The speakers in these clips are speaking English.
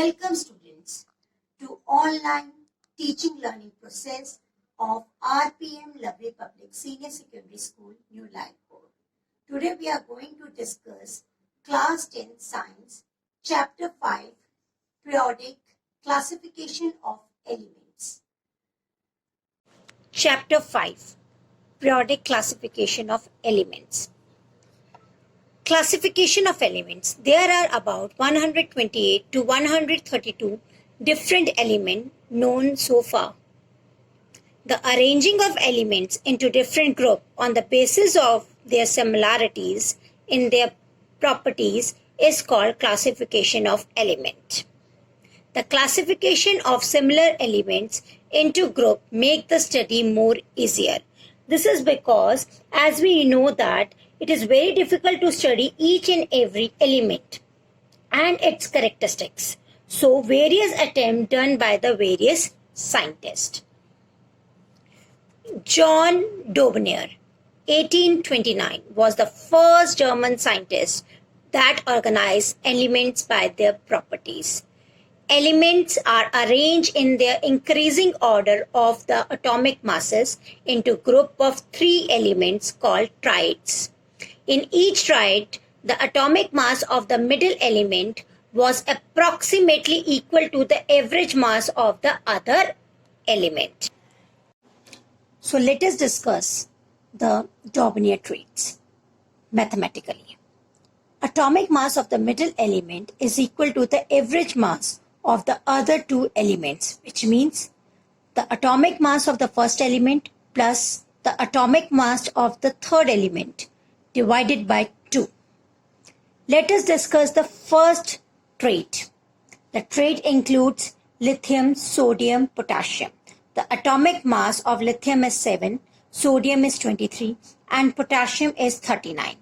Welcome students to online teaching learning process of R.P.M. Lovely Public Senior Secondary School, Newlands. Today we are going to discuss Class 10 Science, Chapter 5, Periodic Classification of Elements. Chapter 5, Periodic Classification of Elements. Classification of elements. There are about 128 to 132 different elements known so far. The arranging of elements into different groups on the basis of their similarities in their properties is called classification of element. The classification of similar elements into groups make the study more easier. This is because, as we know that it is very difficult to study each and every element and its characteristics. So, various attempts done by the various scientists. John Dobereiner, 1829, was the first German scientist that organized elements by their properties. Elements are arranged in their increasing order of the atomic masses into group of three elements called triads. In each triad, the atomic mass of the middle element was approximately equal to the average mass of the other element. So let us discuss the Dobereiner traits mathematically. Atomic mass of the middle element is equal to the average mass of the other two elements, which means the atomic mass of the first element plus the atomic mass of the third element divided by 2. Let us discuss the first trait. The trait includes lithium, sodium, potassium. The atomic mass of lithium is 7, sodium is 23, and potassium is 39.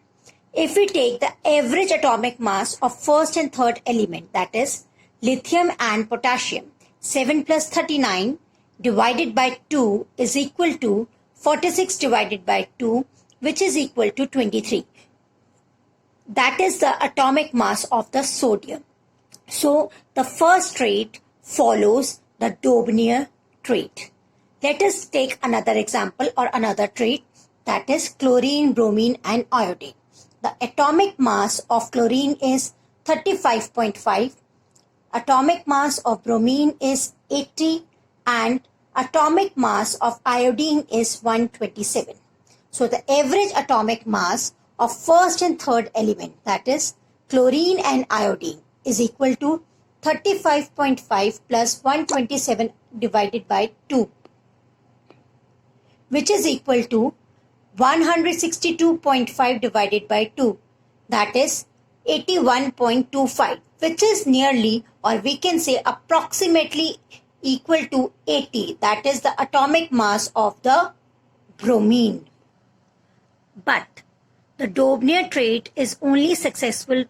If we take the average atomic mass of first and third element, that is lithium and potassium, 7 plus 39 divided by 2 is equal to 46 divided by 2, which is equal to 23. That is the atomic mass of the sodium. So, the first trait follows the Dobereiner trait. Let us take another example or another trait, that is chlorine, bromine and iodine. The atomic mass of chlorine is 35.5, atomic mass of bromine is 80 and atomic mass of iodine is 127. So the average atomic mass of first and third element, that is chlorine and iodine, is equal to 35.5 plus 127 divided by 2, which is equal to 162.5 divided by 2, that is 81.25, which is nearly, or we can say approximately equal to 80, that is the atomic mass of the bromine. But the Dobereiner trait is only successful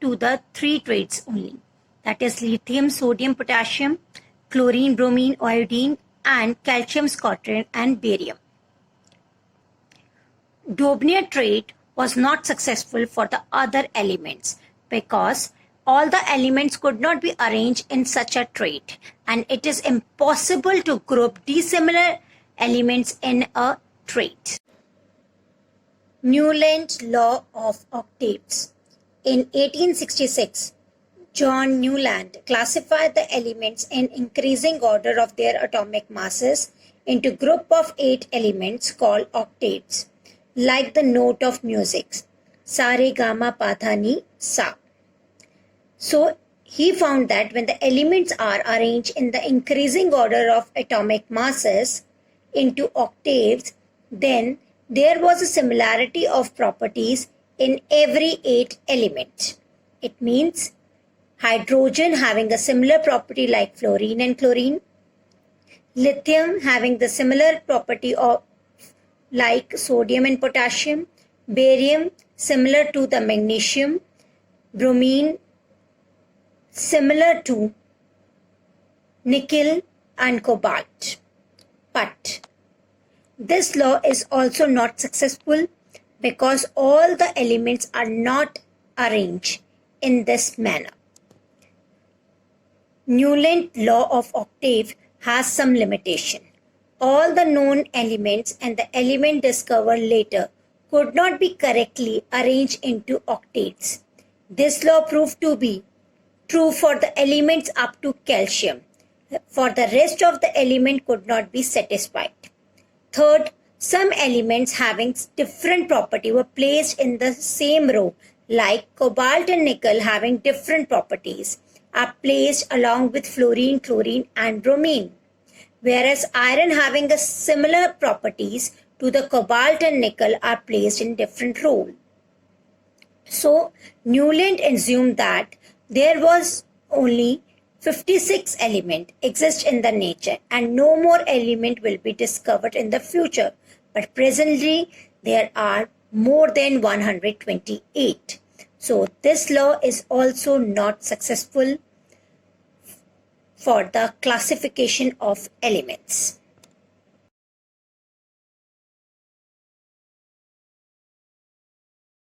to the three traits only, that is lithium, sodium, potassium, chlorine, bromine, iodine and calcium, scotrian and barium. Dobereiner trait was not successful for the other elements because all the elements could not be arranged in such a trait and it is impossible to group dissimilar elements in a trait. Newlands law of octaves. In 1866, John Newlands classified the elements in increasing order of their atomic masses into group of 8 elements called octaves, like the note of music, sa re ga ma pa dha ni sa. So he found that when the elements are arranged in the increasing order of atomic masses into octaves, then there was a similarity of properties in every 8 elements. It means hydrogen having a similar property like fluorine and chlorine, lithium having the similar property of like sodium and potassium, barium similar to the magnesium, bromine similar to nickel and cobalt. But this law is also not successful because all the elements are not arranged in this manner. Newland law of octave has some limitation. All the known elements and the element discovered later could not be correctly arranged into octaves. This law proved to be true for the elements up to calcium. For the rest of the element could not be satisfied. Third, some elements having different property were placed in the same row, like cobalt and nickel having different properties, are placed along with fluorine, chlorine and bromine. Whereas iron having a similar properties to the cobalt and nickel are placed in different rows. So Newland assumed that there was only 56 elements exist in the nature and no more element will be discovered in the future. But presently there are more than 128. So this law is also not successful for the classification of elements.